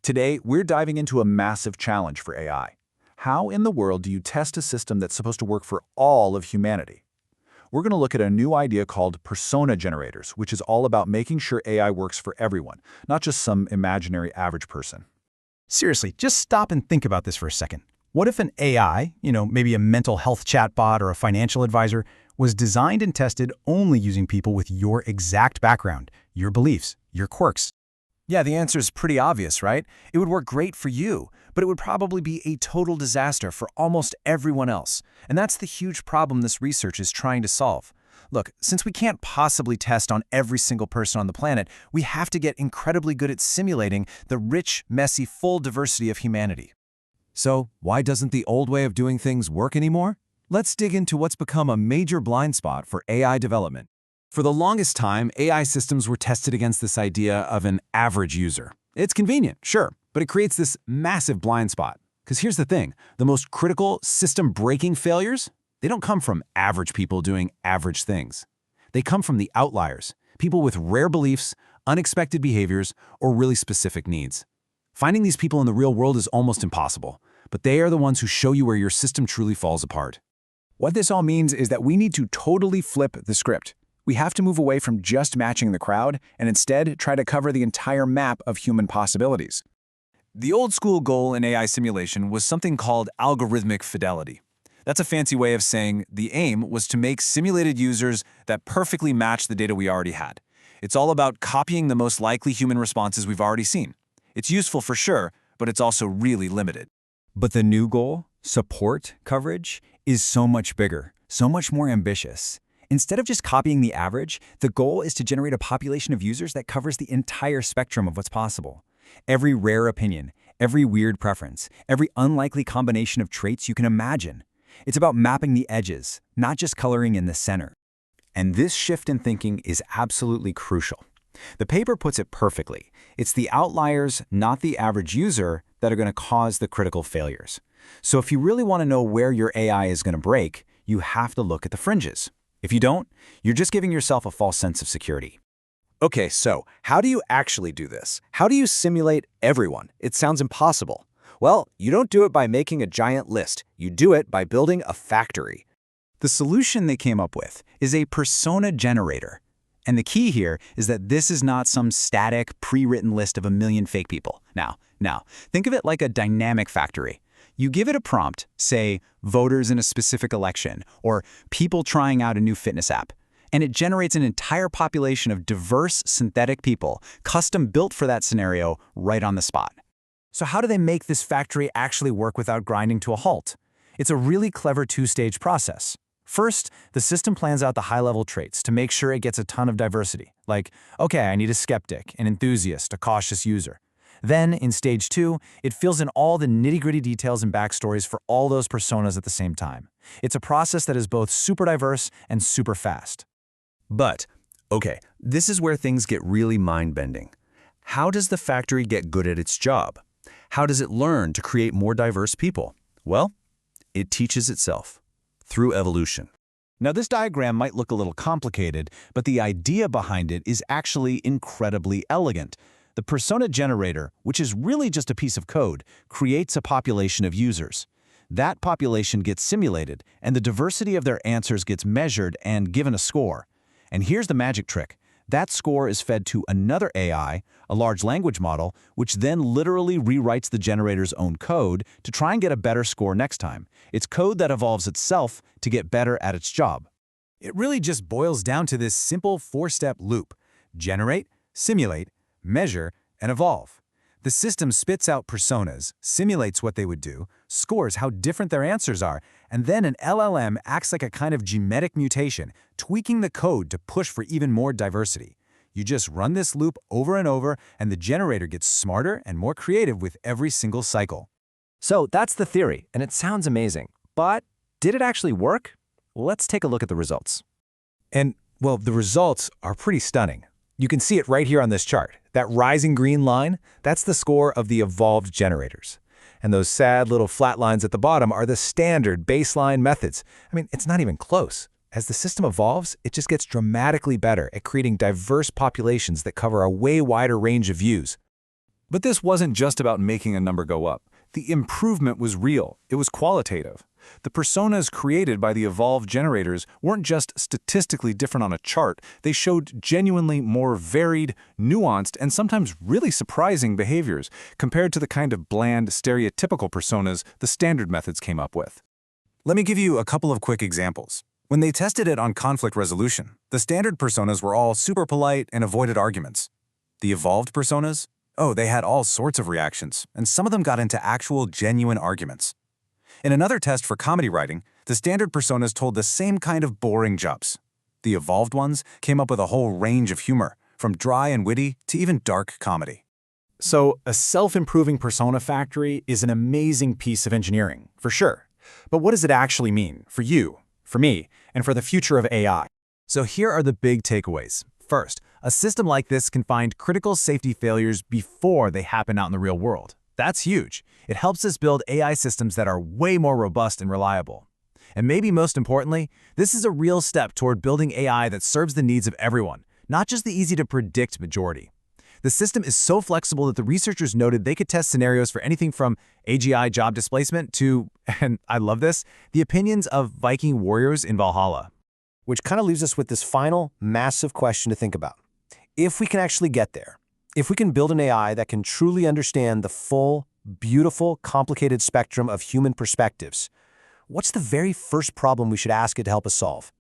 Today, we're diving into a massive challenge for AI. How in the world do you test a system that's supposed to work for all of humanity? We're going to look at a new idea called persona generators, which is all about making sure AI works for everyone, not just some imaginary average person. Seriously, just stop and think about this for a second. What if an AI, maybe a mental health chatbot or a financial advisor, was designed and tested only using people with your exact background, your beliefs, your quirks? Yeah, the answer is pretty obvious, right? It would work great for you, but it would probably be a total disaster for almost everyone else. And that's the huge problem this research is trying to solve. Look, since we can't possibly test on every single person on the planet, we have to get incredibly good at simulating the rich, messy, full diversity of humanity. So, why doesn't the old way of doing things work anymore? Let's dig into what's become a major blind spot for AI development. For the longest time, AI systems were tested against this idea of an average user. It's convenient, sure, but it creates this massive blind spot. Because here's the thing, the most critical system-breaking failures, they don't come from average people doing average things. They come from the outliers, people with rare beliefs, unexpected behaviors, or really specific needs. Finding these people in the real world is almost impossible, but they are the ones who show you where your system truly falls apart. What this all means is that we need to totally flip the script. We have to move away from just matching the crowd and instead try to cover the entire map of human possibilities. The old-school goal in AI simulation was something called algorithmic fidelity. That's a fancy way of saying the aim was to make simulated users that perfectly match the data we already had. It's all about copying the most likely human responses we've already seen. It's useful for sure, but it's also really limited. But the new goal, support coverage, is so much bigger, so much more ambitious. Instead of just copying the average, the goal is to generate a population of users that covers the entire spectrum of what's possible. Every rare opinion, every weird preference, every unlikely combination of traits you can imagine. It's about mapping the edges, not just coloring in the center. And this shift in thinking is absolutely crucial. The paper puts it perfectly. It's the outliers, not the average user, that are going to cause the critical failures. So if you really want to know where your AI is going to break, you have to look at the fringes. If you don't, you're just giving yourself a false sense of security. Okay, so how do you actually do this? How do you simulate everyone? It sounds impossible. Well, you don't do it by making a giant list. You do it by building a factory. The solution they came up with is a persona generator. And the key here is that this is not some static, pre-written list of a million fake people. Now, think of it like a dynamic factory. You give it a prompt, say, voters in a specific election, or people trying out a new fitness app, and it generates an entire population of diverse synthetic people, custom built for that scenario, right on the spot. So how do they make this factory actually work without grinding to a halt? It's a really clever two-stage process. First, the system plans out the high-level traits to make sure it gets a ton of diversity, like, okay, I need a skeptic, an enthusiast, a cautious user. Then, in stage 2, it fills in all the nitty-gritty details and backstories for all those personas at the same time. It's a process that is both super diverse and super fast. But, okay, this is where things get really mind-bending. How does the factory get good at its job? How does it learn to create more diverse people? Well, it teaches itself through evolution. Now, this diagram might look a little complicated, but the idea behind it is actually incredibly elegant. The persona generator, which is really just a piece of code, creates a population of users. That population gets simulated, and the diversity of their answers gets measured and given a score. And here's the magic trick. That score is fed to another AI, a large language model, which then literally rewrites the generator's own code to try and get a better score next time. It's code that evolves itself to get better at its job. It really just boils down to this simple 4-step loop: generate, simulate, measure, and evolve. The system spits out personas, simulates what they would do, scores how different their answers are, and then an LLM acts like a kind of genetic mutation, tweaking the code to push for even more diversity. You just run this loop over and over, and the generator gets smarter and more creative with every single cycle. So that's the theory, and it sounds amazing. But did it actually work? Let's take a look at the results. And, well, the results are pretty stunning. You can see it right here on this chart. That rising green line, that's the score of the evolved generators. And those sad little flat lines at the bottom are the standard baseline methods. I mean, it's not even close. As the system evolves, it just gets dramatically better at creating diverse populations that cover a way wider range of views. But this wasn't just about making a number go up. The improvement was real. It was qualitative. The personas created by the evolved generators weren't just statistically different on a chart. They showed genuinely more varied, nuanced, and sometimes really surprising behaviors compared to the kind of bland, stereotypical personas the standard methods came up with. Let me give you a couple of quick examples. When they tested it on conflict resolution, the standard personas were all super polite and avoided arguments. The evolved personas? Oh, they had all sorts of reactions, and some of them got into actual genuine arguments. In another test for comedy writing, the standard personas told the same kind of boring jokes. The evolved ones came up with a whole range of humor, from dry and witty to even dark comedy. So, a self-improving persona factory is an amazing piece of engineering, for sure. But what does it actually mean for you, for me, and for the future of AI? So here are the big takeaways. First, a system like this can find critical safety failures before they happen out in the real world. That's huge. It helps us build AI systems that are way more robust and reliable. And maybe most importantly, this is a real step toward building AI that serves the needs of everyone, not just the easy-to-predict majority. The system is so flexible that the researchers noted they could test scenarios for anything from AGI job displacement to, and I love this, the opinions of Viking warriors in Valhalla. Which kind of leaves us with this final, massive question to think about. If we can actually get there, if we can build an AI that can truly understand the full, beautiful, complicated spectrum of human perspectives, what's the very first problem we should ask it to help us solve?